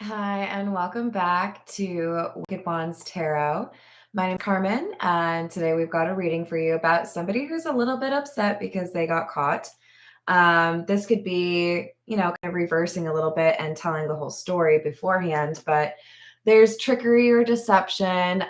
Hi, and welcome back to Wicked Wands Tarot. My name is Carmen, and today we've got a reading for you about somebody who's a little bit upset because they got caught. This could be, kind of reversing a little bit and telling the whole story beforehand, but there's trickery or deception,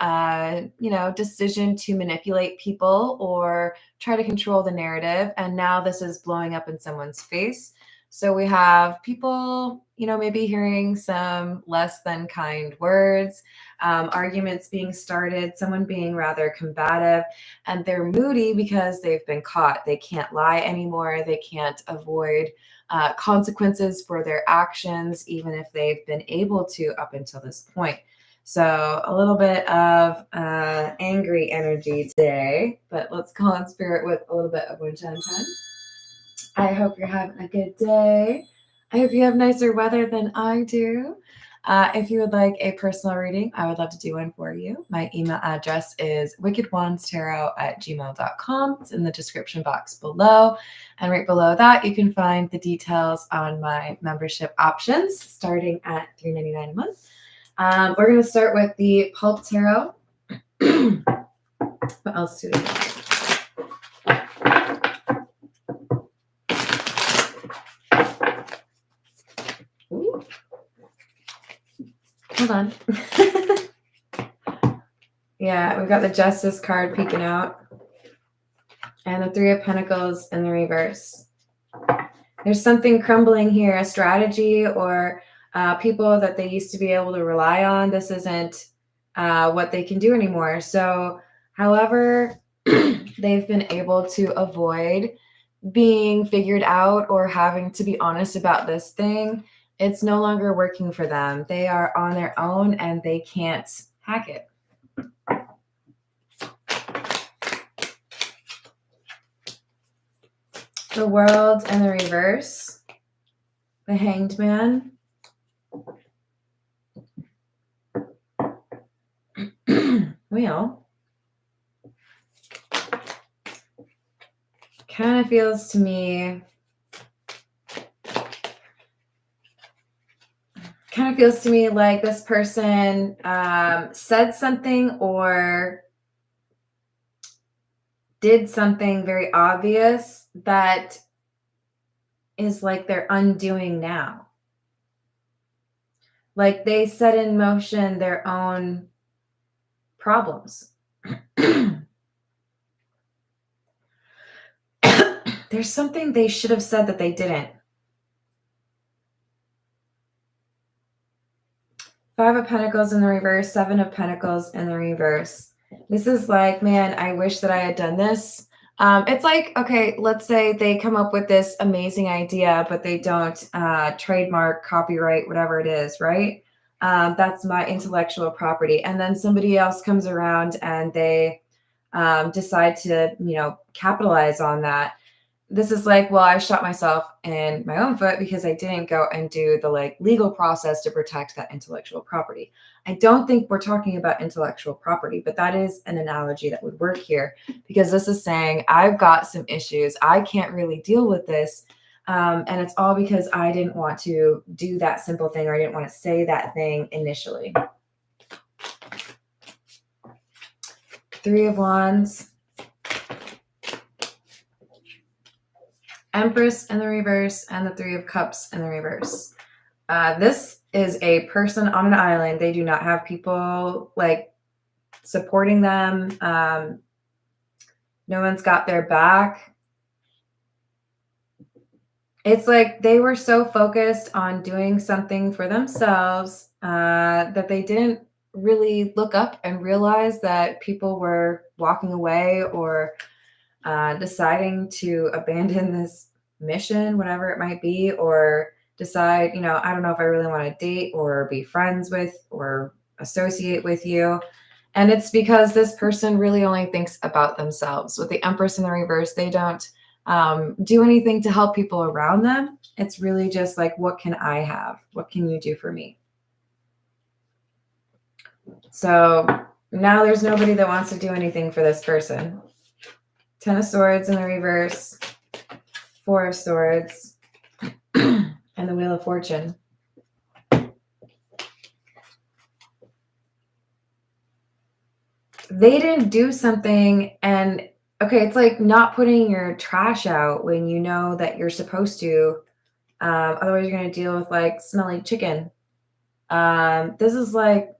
decision to manipulate people or try to control the narrative. And now this is blowing up in someone's face. So we have people, maybe hearing some less than kind words, arguments being started, someone being rather combative, and they're moody because they've been caught. They can't lie anymore. They can't avoid consequences for their actions, even if they've been able to up until this point. So a little bit of angry energy today, but let's call on spirit with a little bit of wind chime. I hope you're having a good day. I hope you have nicer weather than I do. If you would like a personal reading, I would love to do one for you. My email address is wickedwandstarot@gmail.com. It's in the description box below. And right below that, you can find the details on my membership options starting at $3.99 a month. We're going to start with the Pulp Tarot. What else do we have? Ooh. Hold on. Yeah, we've got the Justice card peeking out. And the Three of Pentacles in the reverse. There's something crumbling here, a strategy or people that they used to be able to rely on. This isn't what they can do anymore. So, however, they've been able to avoid being figured out or having to be honest about this thing, it's no longer working for them. They are on their own and they can't hack it. The World and the reverse. The Hanged Man. Wheel. Kind of feels to me like this person said something or did something very obvious that is like they're undoing now. Like they set in motion their own problems. There's something they should have said that they didn't. Five of Pentacles in the reverse, Seven of Pentacles in the reverse. This is like, man, I wish that I had done this. It's like, okay, let's say they come up with this amazing idea, but they don't trademark, copyright, whatever it is, right? That's my intellectual property. And then somebody else comes around and they decide to, capitalize on that. This is like, well, I shot myself in my own foot because I didn't go and do the legal process to protect that intellectual property. I don't think we're talking about intellectual property, but that is an analogy that would work here because this is saying I've got some issues. I can't really deal with this. And it's all because I didn't want to do that simple thing or I didn't want to say that thing initially. Three of Wands. Empress in the reverse and the Three of Cups in the reverse. This is a person on an island. They do not have people supporting them. No one's got their back. It's like they were so focused on doing something for themselves that they didn't really look up and realize that people were walking away or deciding to abandon this mission, whatever it might be, or decide, I don't know if I really want to date or be friends with or associate with you. And it's because this person really only thinks about themselves. With the Empress in the reverse, they don't do anything to help people around them. It's really just like, what can I have? What can you do for me? So now there's nobody that wants to do anything for this person. Ten of Swords in the reverse, Four of Swords, and the Wheel of Fortune. they didn't do something. And okay, it's like not putting your trash out when you know that you're supposed to. Otherwise, you're going to deal with like smelly chicken. This is like,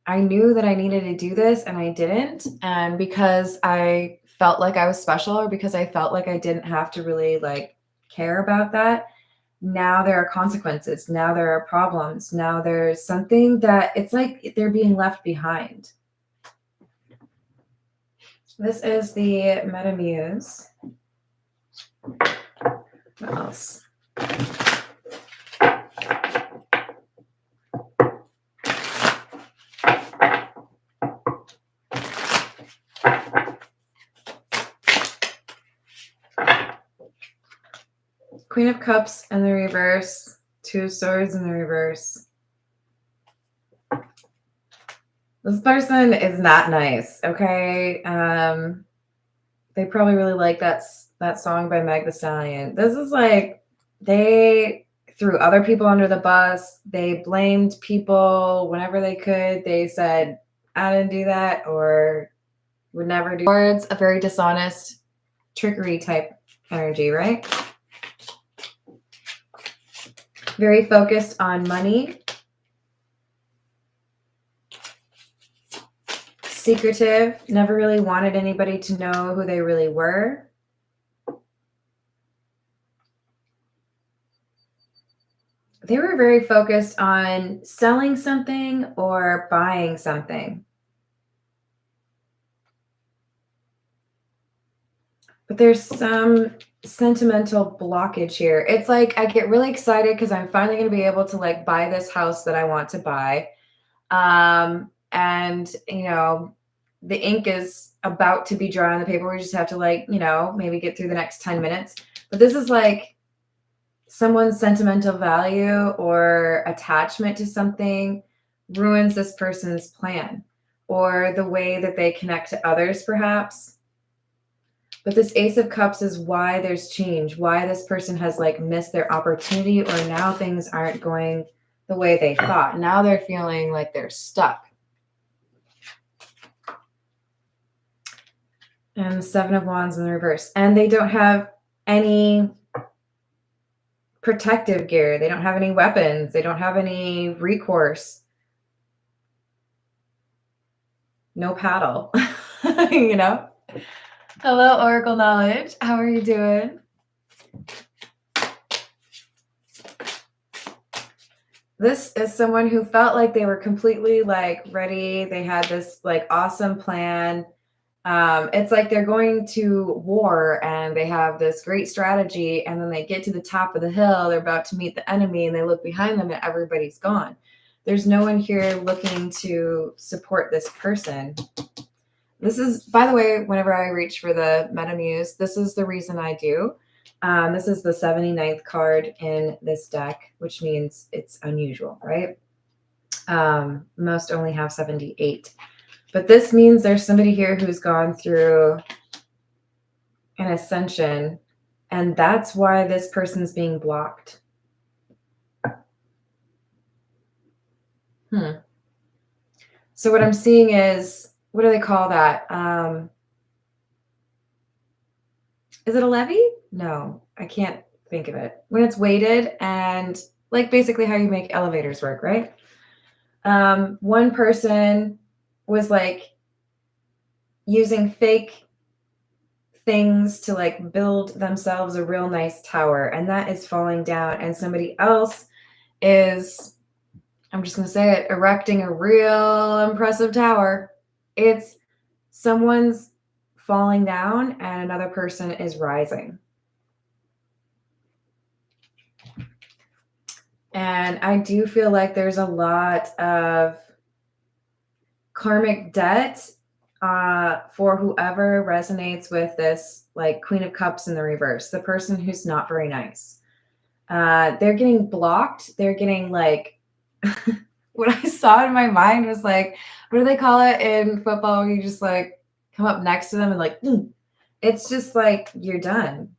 I knew that I needed to do this and I didn't. And because I felt like I was special, or because I felt like I didn't have to really like care about that, now there are consequences. Now there are problems. Now there's something that it's like they're being left behind. This is the Meta Muse. What else? Queen of Cups in the reverse, Two of Swords in the reverse. This person is not nice, okay? They probably really like that song by Meg Thee Stallion. This is like, they threw other people under the bus. They blamed people whenever they could. They said, I didn't do that, or would never do. Towards a very dishonest, trickery type energy, right? Very focused on money. Secretive, never really wanted anybody to know who they really were. They were very focused on selling something or buying something. But there's some sentimental blockage here. It's like I get really excited because I'm finally going to be able to like buy this house that I want to buy. And you know, the ink is about to be dry on the paper. We just have to like, you know, maybe get through the next 10 minutes. But this is like someone's sentimental value or attachment to something ruins this person's plan or the way that they connect to others, perhaps. But this Ace of Cups is why there's change, why this person has like missed their opportunity, or now things aren't going the way they thought. Now they're feeling like they're stuck. And the Seven of Wands in the reverse. And they don't have any protective gear. They don't have any weapons. They don't have any recourse. No paddle, you know? Hello, Oracle Knowledge. How are you doing? This is someone who felt like they were completely like ready. They had this like awesome plan. It's like they're going to war and they have this great strategy, and then they get to the top of the hill. They're about to meet the enemy and they look behind them and everybody's gone. There's no one here looking to support this person. This is, by the way, whenever I reach for the Meta Muse, this is the reason I do. This is the 79th card in this deck, which means it's unusual, right? Most only have 78. But this means there's somebody here who's gone through an ascension, and that's why this person's being blocked. So what I'm seeing is, what do they call that? Is it a levee? No, I can't think of it. When it's weighted and like basically how you make elevators work, right? One person was like using fake things to like build themselves a real nice tower, and that is falling down, and somebody else is, I'm just going to say it, erecting a real impressive tower. It's someone's falling down and another person is rising. And I do feel like there's a lot of karmic debt for whoever resonates with this, like Queen of Cups in the reverse, the person who's not very nice. They're getting blocked. They're getting like, what I saw in my mind was like, what do they call it in football? You just like come up next to them and like, it's just like, you're done.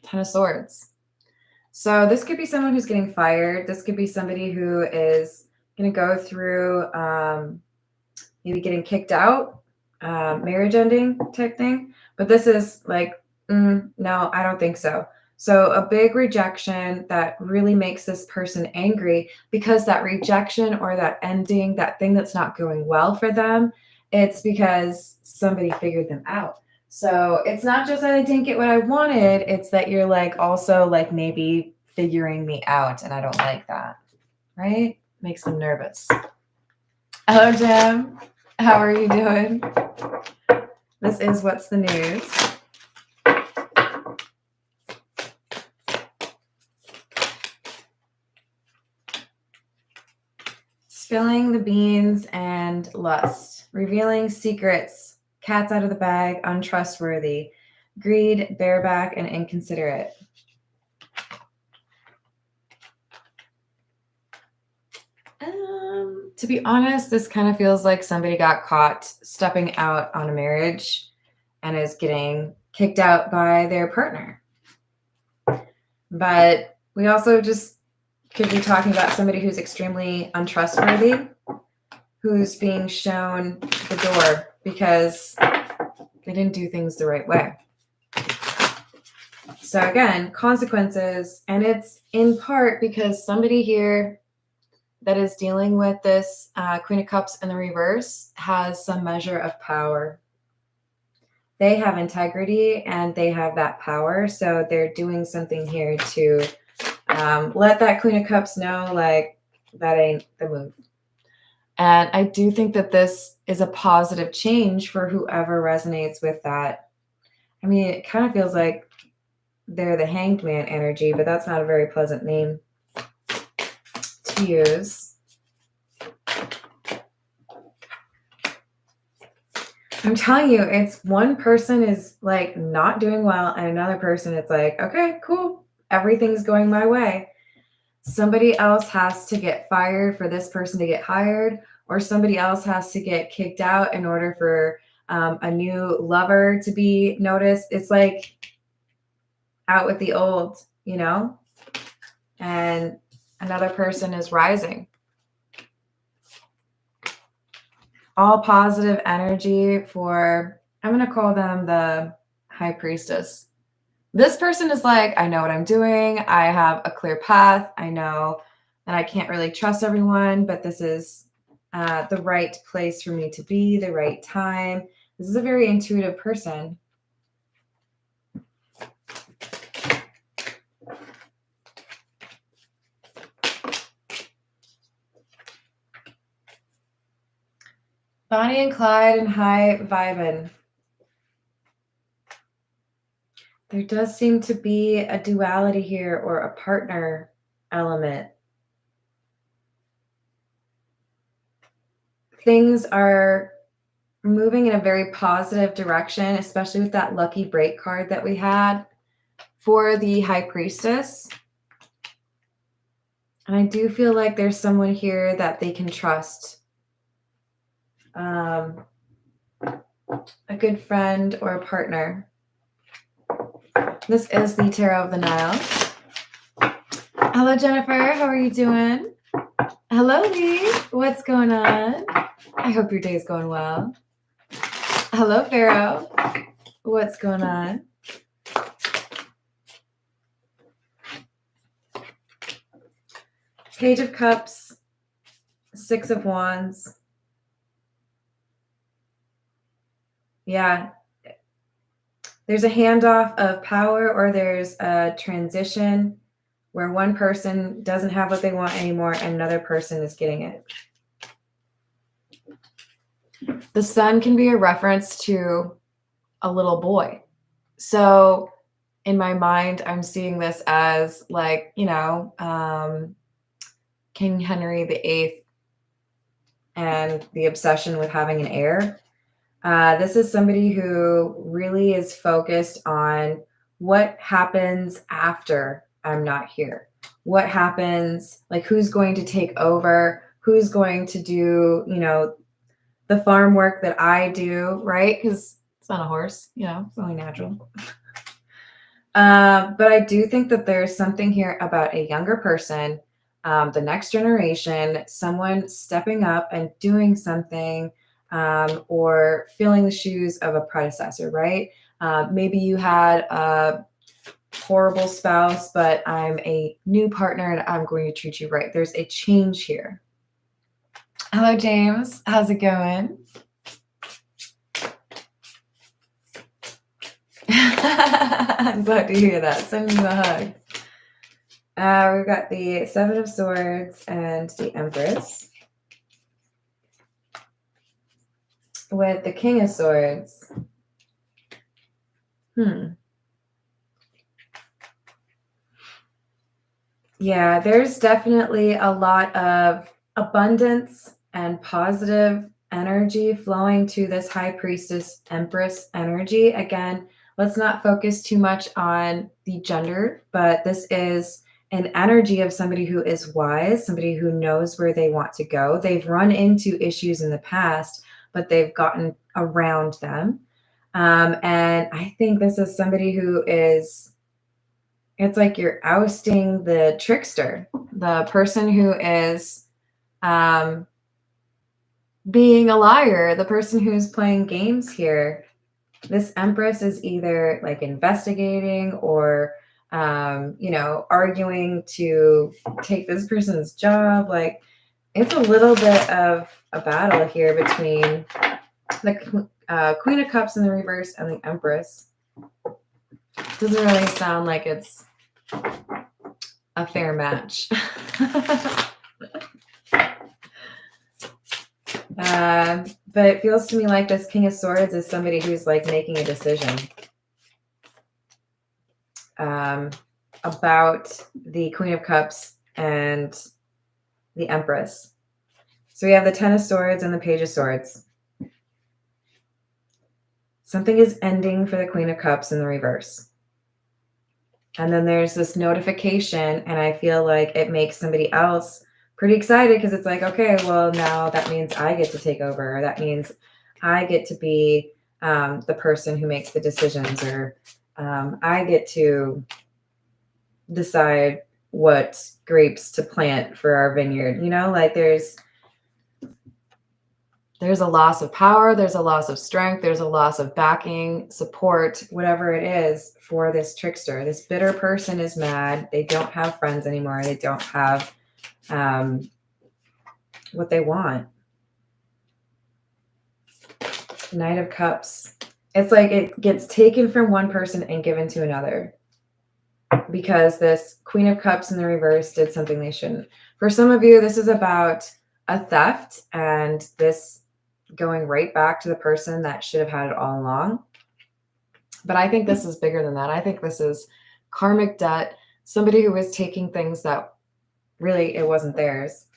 10 of Swords. So this could be someone who's getting fired. This could be somebody who is going to go through maybe getting kicked out, marriage ending type thing. But this is like, no, I don't think so. So a big rejection that really makes this person angry, because that rejection or that ending, that thing that's not going well for them, it's because somebody figured them out. So it's not just that I didn't get what I wanted, it's that you're like also like maybe figuring me out, and I don't like that, right? Makes them nervous. Hello, Jim. How are you doing? This is What's the News. Spilling the beans and lust. Revealing secrets. Cats out of the bag. Untrustworthy. Greed, bareback, and inconsiderate. To be honest, this kind of feels like somebody got caught stepping out on a marriage and is getting kicked out by their partner. But we also just could be talking about somebody who's extremely untrustworthy, who's being shown the door because they didn't do things the right way. So again, consequences, and it's in part because somebody here that is dealing with this Queen of Cups in the reverse has some measure of power. They have integrity and they have that power. So they're doing something here to let that Queen of Cups know, like, that ain't the move. And I do think that this is a positive change for whoever resonates with that. I mean, it kind of feels like they're the Hanged Man energy, but that's not a very pleasant name to use. I'm telling you, it's one person is like not doing well, and another person, it's like, okay, cool, everything's going my way. Somebody else has to get fired for this person to get hired, or somebody else has to get kicked out in order for a new lover to be noticed. It's like out with the old, you know? And another person is rising. All positive energy for, I'm going to call them the High Priestess. This person is like, I know what I'm doing. I have a clear path. I know that I can't really trust everyone, but this is the right place for me to be, the right time. This is a very intuitive person. Bonnie and Clyde and High Vibin. There does seem to be a duality here, or a partner element. Things are moving in a very positive direction, especially with that lucky break card that we had for the High Priestess. And I do feel like there's someone here that they can trust. A good friend or a partner. This is the Tarot of the Nile. Hello, Jennifer. How are you doing? Hello, Lee. What's going on? I hope your day is going well. Hello, Pharaoh. What's going on? Page of Cups, Six of Wands. Yeah. There's a handoff of power, or there's a transition where one person doesn't have what they want anymore and another person is getting it. The sun can be a reference to a little boy. So in my mind, I'm seeing this as like, you know, King Henry VIII and the obsession with having an heir. This is somebody who really is focused on what happens after I'm not here. What happens, like who's going to take over, who's going to do, you know, the farm work that I do, right? Because it's not a horse, you know, it's only natural. But I do think that there's something here about a younger person, the next generation, someone stepping up and doing something or filling the shoes of a predecessor, right? Maybe you had a horrible spouse, but I'm a new partner and I'm going to treat you right. There's a change here. Hello, James. How's it going? I'm glad to hear that. Send me a hug. We've got the Seven of Swords and the Empress with the King of Swords. Yeah, there's definitely a lot of abundance and positive energy flowing to this High Priestess Empress energy. Again, let's not focus too much on the gender, but this is an energy of somebody who is wise, somebody who knows where they want to go. They've run into issues in the past, but they've gotten around them. And I think this is somebody who is, it's like you're ousting the trickster, the person who is being a liar, the person who's playing games here. This Empress is either like investigating or, arguing to take this person's job. Like, it's a little bit of a battle here between the Queen of Cups in the reverse and the Empress. Doesn't really sound like it's a fair match. But it feels to me like this King of Swords is somebody who's like making a decision about the Queen of Cups and the Empress. So we have the Ten of Swords and the Page of Swords. Something is ending for the Queen of Cups in the reverse. And then there's this notification, and I feel like it makes somebody else pretty excited because it's like, okay, well, now that means I get to take over. Or that means I get to be the person who makes the decisions, or I get to decide what grapes to plant for our vineyard. Like there's a loss of power, there's a loss of strength, there's a loss of backing, support, whatever it is for this trickster. This bitter person is mad. They don't have friends anymore. They don't have what they want. Knight of Cups. It's like it gets taken from one person and given to another because this Queen of Cups in the reverse did something they shouldn't. For some of you, this is about a theft and this going right back to the person that should have had it all along. But I think this is bigger than that. I think this is karmic debt, somebody who was taking things that really it wasn't theirs.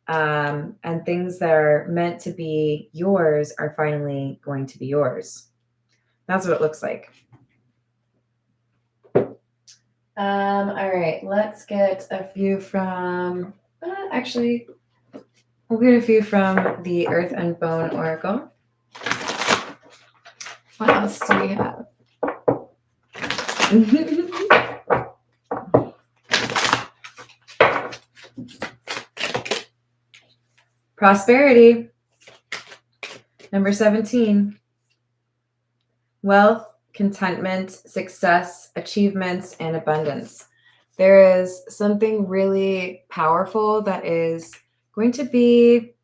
And things that are meant to be yours are finally going to be yours. That's what it looks like. All right, let's get a few from, actually, we'll get a few from the Earth and Bone Oracle. What else do we have? Prosperity. Number 17. Wealth, contentment, success, achievements, and abundance. There is something really powerful that is going to be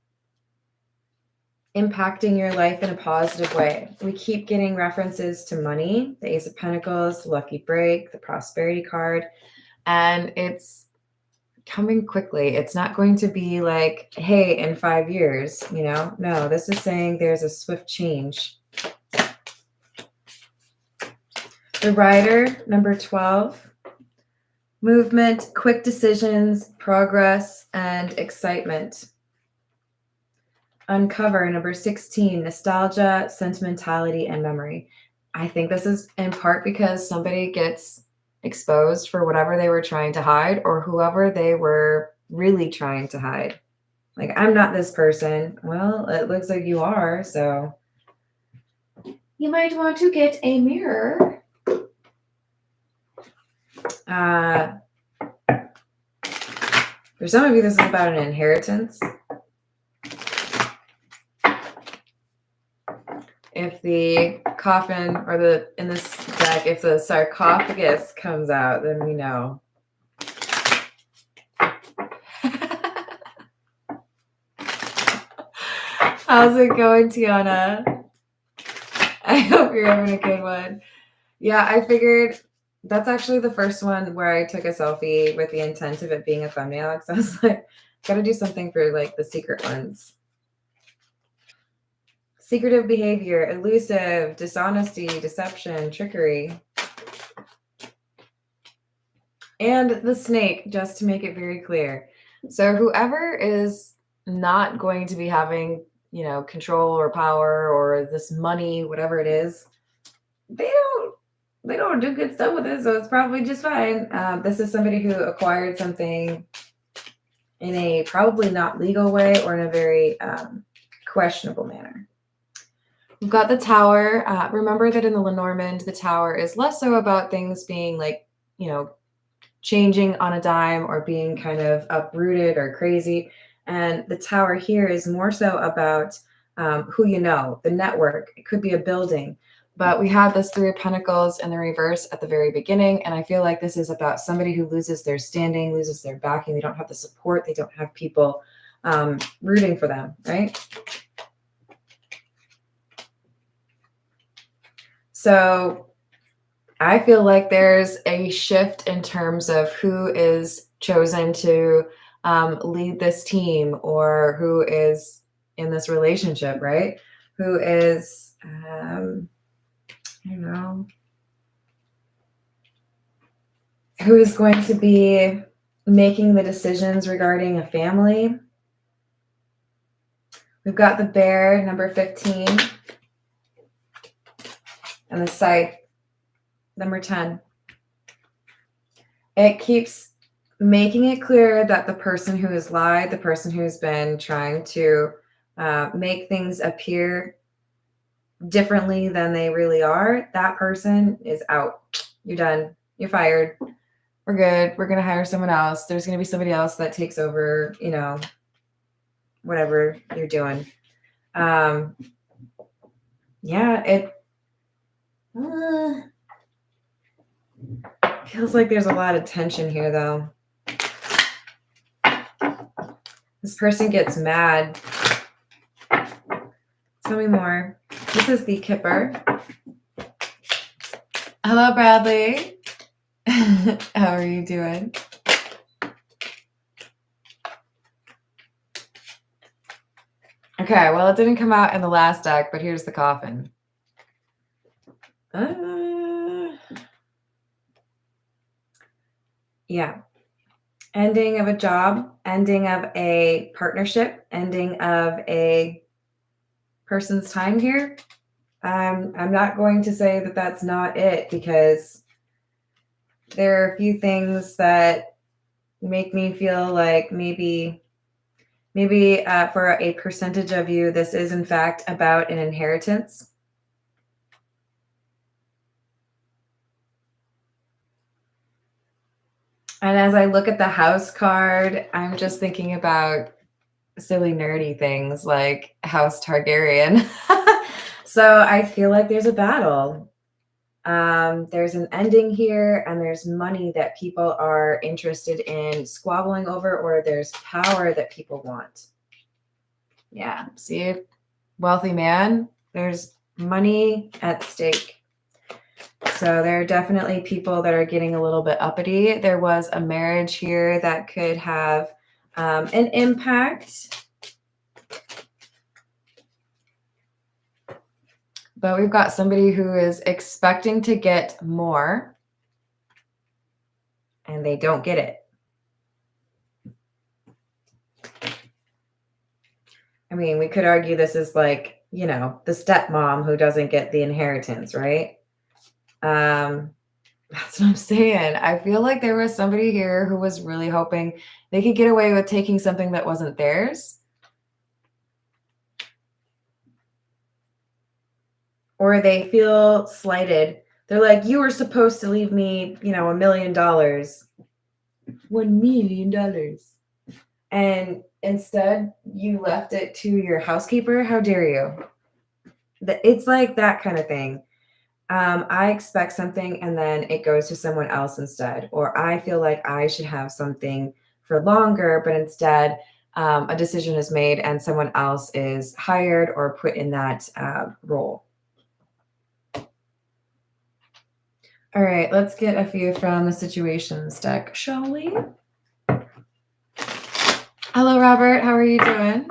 impacting your life in a positive way. We keep getting references to money, the Ace of Pentacles, the Lucky Break, the Prosperity card, and it's coming quickly. It's not going to be like, hey, in 5 years, no, this is saying there's a swift change. The Rider, number 12, movement, quick decisions, progress, and excitement. Uncover, number 16, nostalgia, sentimentality, and memory. I think this is in part because somebody gets exposed for whatever they were trying to hide or whoever they were really trying to hide. Like, I'm not this person. Well, it looks like you are, so you might want to get a mirror. For some of you, this is about an inheritance. if the coffin or in this deck, if the sarcophagus comes out, then we know. How's it going, Tiana? I hope you're having a good one. Yeah, I figured that's actually the first one where I took a selfie with the intent of it being a thumbnail, because I was like, gotta do something for like the secret ones. Secretive behavior, elusive, dishonesty, deception, trickery. And the snake, just to make it very clear. So whoever is not going to be having, control or power or this money, whatever it is, they don't do good stuff with it, so it's probably just fine. This is somebody who acquired something in a probably not legal way or in a very questionable manner. We've got the Tower. Remember that in the Lenormand, the Tower is less so about things being like, changing on a dime or being kind of uprooted or crazy. And the Tower here is more so about who you know, the network. It could be a building. But we have this Three of Pentacles in the reverse at the very beginning. And I feel like this is about somebody who loses their standing, loses their backing. They don't have the support. They don't have people rooting for them, right? So I feel like there's a shift in terms of who is chosen to lead this team or who is in this relationship, right? Who is, who is going to be making the decisions regarding a family. We've got the Bear, number 15, and the Scythe, number 10. It keeps making it clear that the person who has lied, the person who's been trying to make things appear differently than they really are, that person is out. You're done. You're fired. We're good. We're going to hire someone else. There's going to be somebody else that takes over, whatever you're doing. It feels like there's a lot of tension here, though. This person gets mad. Tell me more. This is the Kipper. Hello, Bradley. How are you doing? Okay, well, it didn't come out in the last deck, but here's the coffin. Yeah. Ending of a job, ending of a partnership, ending of a person's time here. I'm not going to say that that's not it, because there are a few things that make me feel like maybe for a percentage of you, this is in fact about an inheritance. And as I look at the House card, I'm just thinking about silly nerdy things like House Targaryen. So I feel like there's a battle. There's an ending here, and there's money that people are interested in squabbling over, or there's power that people want. Yeah, see, wealthy man, there's money at stake. So there are definitely people that are getting a little bit uppity. There was a marriage here that could have an impact. But we've got somebody who is expecting to get more, and they don't get it. I mean, we could argue this is like, the stepmom who doesn't get the inheritance, right? That's what I'm saying. I feel like there was somebody here who was really hoping they could get away with taking something that wasn't theirs. Or they feel slighted. They're like, you were supposed to leave me, $1 million. $1 million. And instead you left it to your housekeeper. How dare you? It's like that kind of thing. I expect something and then it goes to someone else instead. Or I feel like I should have something for longer, but instead a decision is made and someone else is hired or put in that role. All right, let's get a few from the situations deck, shall we? Hello, Robert. How are you doing?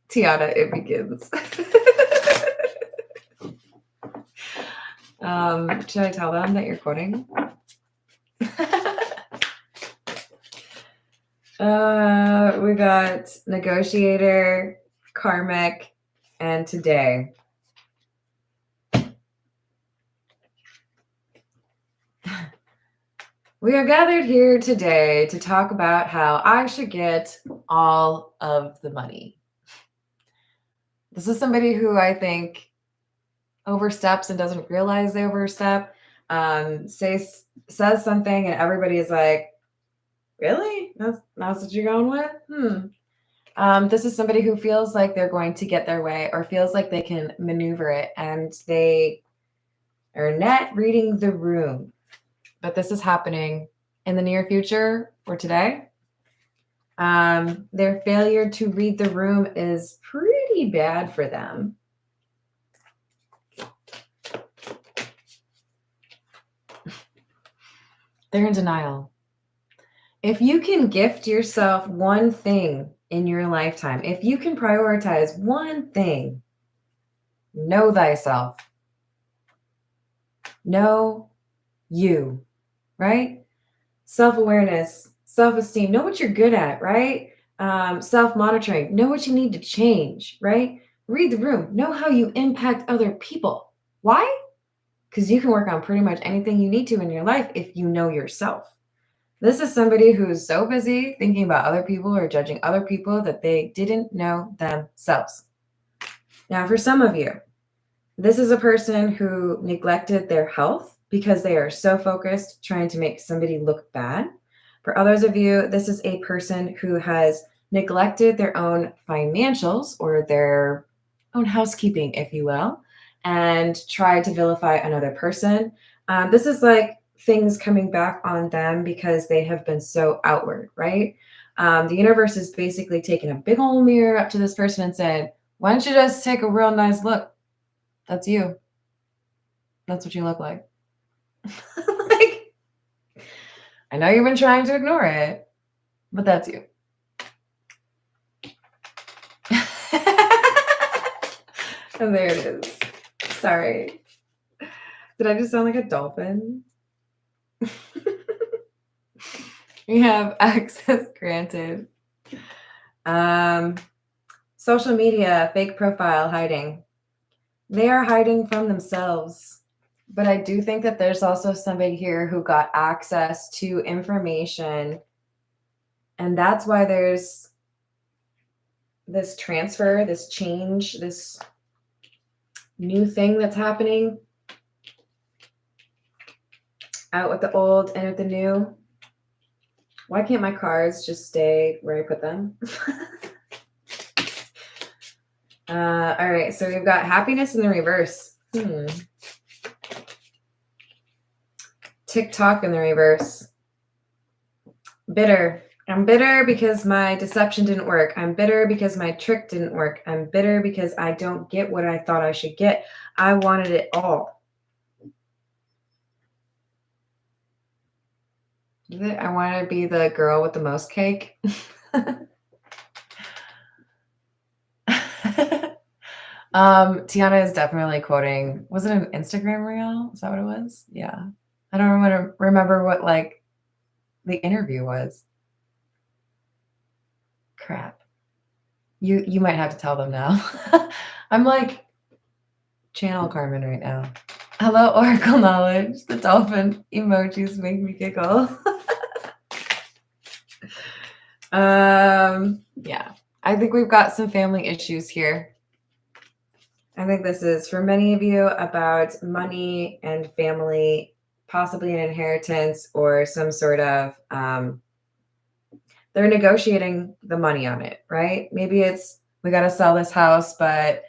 Tiana, it begins. Should I tell them that you're quoting? We got negotiator, karmic, and today. We are gathered here today to talk about how I should get all of the money. This is somebody who I think oversteps and doesn't realize they overstep. Says something and everybody is like, really? That's what you're going with? This is somebody who feels like they're going to get their way or feels like they can maneuver it, and they are not reading the room. But this is happening in the near future or today. Their failure to read the room is pretty bad for them. They're in denial. If you can gift yourself one thing in your lifetime, if you can prioritize one thing, know thyself. Know you, right? Self-awareness, self-esteem, know what you're good at, right? Self-monitoring, know what you need to change, right? Read the room, know how you impact other people. Why? Because you can work on pretty much anything you need to in your life if you know yourself. This is somebody who's so busy thinking about other people or judging other people that they didn't know themselves. Now, for some of you, this is a person who neglected their health because they are so focused trying to make somebody look bad. For others of you, this is a person who has neglected their own financials or their own housekeeping, if you will, and tried to vilify another person. This is like things coming back on them because they have been so outward, right? The universe is basically taking a big old mirror up to this person and saying, why don't you just take a real nice look? That's you. That's what you look like. Like, I know you've been trying to ignore it, but that's you. And there it is. Sorry. Did I just sound like a dolphin? We have access granted. Social media, fake profile, hiding. They are hiding from themselves. But I do think that there's also somebody here who got access to information. And that's why there's this transfer, this change, this new thing that's happening. Out with the old, in with the new. Why can't my cards just stay where I put them? All right, so we've got happiness in the reverse. TikTok in the reverse. Bitter. I'm bitter because my deception didn't work. I'm bitter because my trick didn't work. I'm bitter because I don't get what I thought I should get. I wanted it all. I want to be the girl with the most cake. Tiana is definitely quoting, was it an Instagram reel? Is that what it was? Yeah. I don't remember what like the interview was. Crap. You might have to tell them now. I'm like channel Carmen right now. Hello, Oracle Knowledge. The dolphin emojis make me giggle. Yeah. I think we've got some family issues here. I think this is, for many of you, about money and family, possibly an inheritance or some sort of they're negotiating the money on it, right? Maybe it's, we got to sell this house, but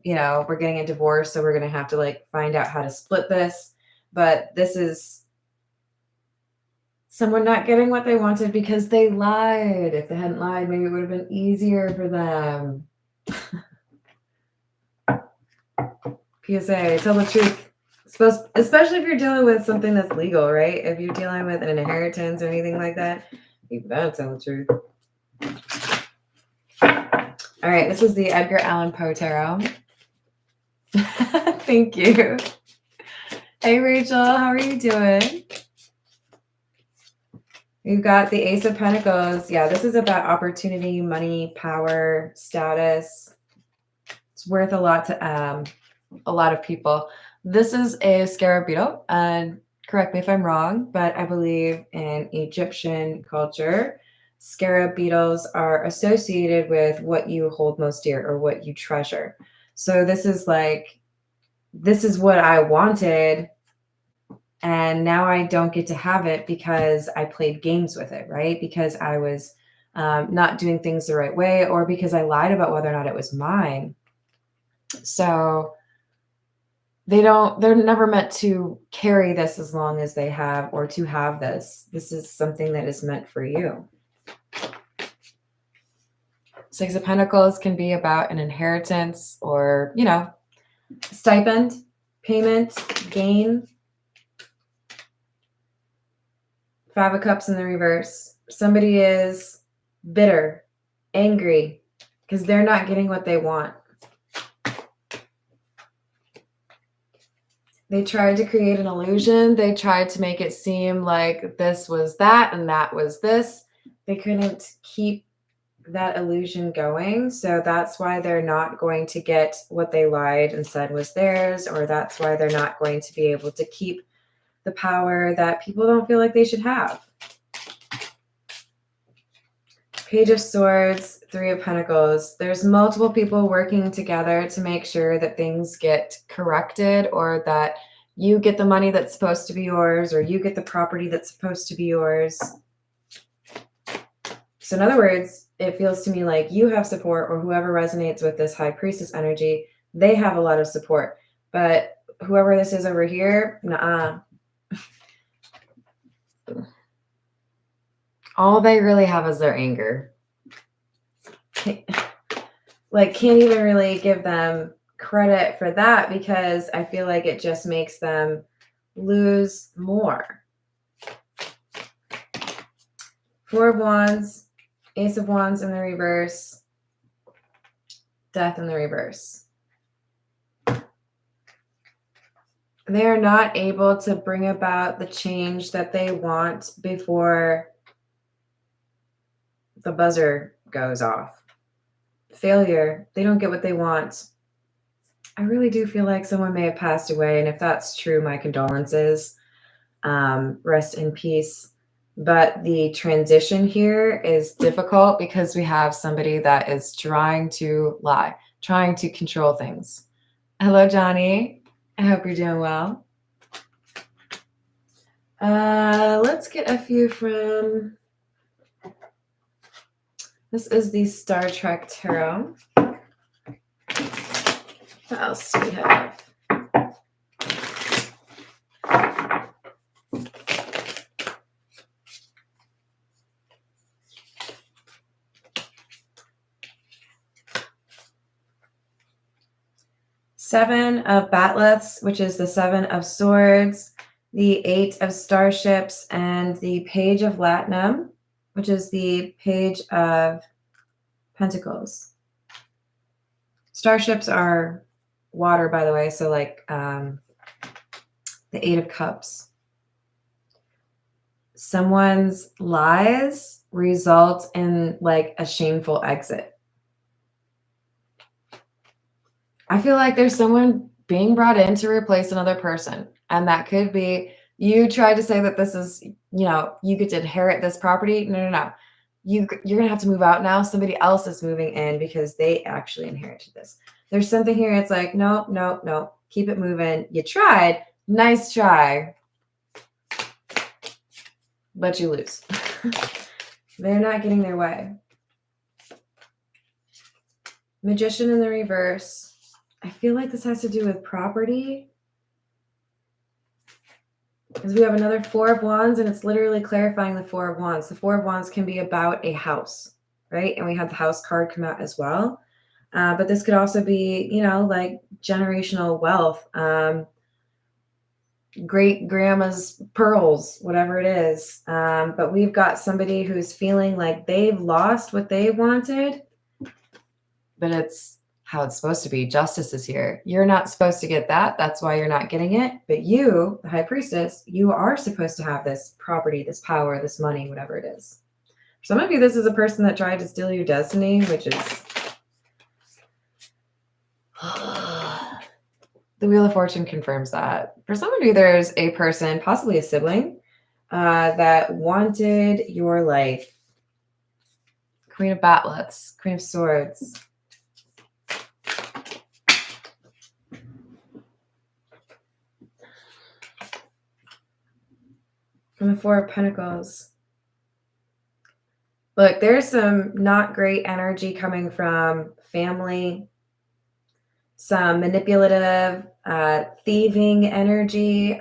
you know, we're getting a divorce, so we're going to have to like find out how to split this. But this is someone not getting what they wanted because they lied. If they hadn't lied, maybe it would have been easier for them. PSA, tell the truth. Especially if you're dealing with something that's legal, right? If you're dealing with an inheritance or anything like that, you better tell the truth. All right, this is the Edgar Allan Poe Tarot. Thank you. Hey, Rachel, how are you doing? You've got the Ace of Pentacles. Yeah, this is about opportunity, money, power, status. It's worth a lot to a lot of people. This is a scarab beetle, and correct me if I'm wrong, but I believe in Egyptian culture, scarab beetles are associated with what you hold most dear or what you treasure. So this is like, this is what I wanted, and now I don't get to have it because I played games with it, right? Because I was not doing things the right way, or because I lied about whether or not it was mine. So they're never meant to carry this as long as they have, or to have this. This is something that is meant for you. Six of Pentacles can be about an inheritance or, you know, stipend, payment, gain. Five of Cups in the reverse. Somebody is bitter, angry, because they're not getting what they want. They tried to create an illusion. They tried to make it seem like this was that and that was this. They couldn't keep that illusion going. So that's why they're not going to get what they lied and said was theirs, or that's why they're not going to be able to keep the power that people don't feel like they should have. Page of Swords, Three of Pentacles. There's multiple people working together to make sure that things get corrected, or that you get the money that's supposed to be yours, or you get the property that's supposed to be yours. So in other words, it feels to me like you have support, or whoever resonates with this High Priestess energy, they have a lot of support. But whoever this is over here, nuh-uh. All they really have is their anger. Like, can't even really give them credit for that, because I feel like it just makes them lose more. Four of Wands, Ace of Wands in the reverse, Death in the reverse. They are not able to bring about the change that they want before the buzzer goes off. Failure. They don't get what they want. I really do feel like someone may have passed away, and if that's true, my condolences. Rest in peace. But the transition here is difficult because we have somebody that is trying to lie, trying to control things. Hello, Johnny. I hope you're doing well. Let's get a few from... This is the Star Trek Tarot. What else do we have? Seven of Batleths, which is the Seven of Swords, the Eight of Starships, and the Page of Latinum, which is the Page of Pentacles. Starships are water, by the way, so like the Eight of Cups. Someone's lies result in like a shameful exit. I feel like there's someone being brought in to replace another person. And that could be, you tried to say that this is, you know, you get to inherit this property. No. You're going to have to move out now. Somebody else is moving in because they actually inherited this. There's something here. It's like, no. Keep it moving. You tried. Nice try. But you lose. They're not getting their way. Magician in the reverse. I feel like this has to do with property. Because we have another Four of Wands, and it's literally clarifying the Four of Wands. The Four of Wands can be about a house, right? And we had the house card come out as well. But this could also be, you know, like generational wealth, great grandma's pearls, whatever it is. But we've got somebody who's feeling like they've lost what they wanted, but it's how it's supposed to be. Justice is here. You're not supposed to get that. That's why you're not getting it. But you, the high priestess, you are supposed to have this property, this power, this money, whatever it is. For some of you, this is a person that tried to steal your destiny, which is the Wheel of Fortune confirms that. For some of you, there's a person, possibly a sibling, that wanted your life. Queen of Batlets, Queen of Swords. And the Four of Pentacles. Look, there's some not great energy coming from family, some manipulative, thieving energy,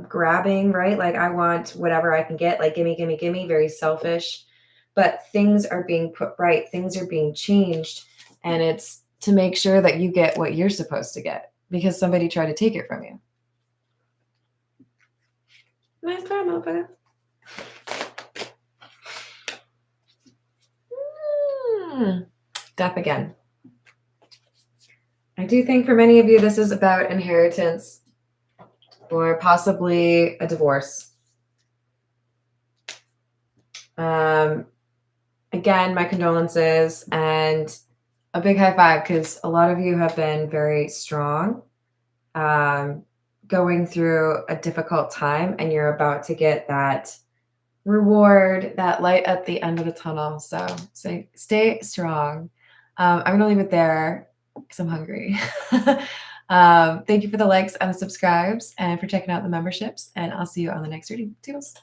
grabbing, right? Like, I want whatever I can get, like, gimme, gimme, gimme, very selfish. But things are being put right, things are being changed, and it's to make sure that you get what you're supposed to get because somebody tried to take it from you. Nice try, motherfucker. Death again. I do think for many of you, this is about inheritance or possibly a divorce. Again, my condolences and a big high five, because a lot of you have been very strong, going through a difficult time, and you're about to get that reward, that light at the end of the tunnel. So stay strong. I'm going to leave it there because I'm hungry. Thank you for the likes and the subscribes and for checking out the memberships, and I'll see you on the next reading. Toodles.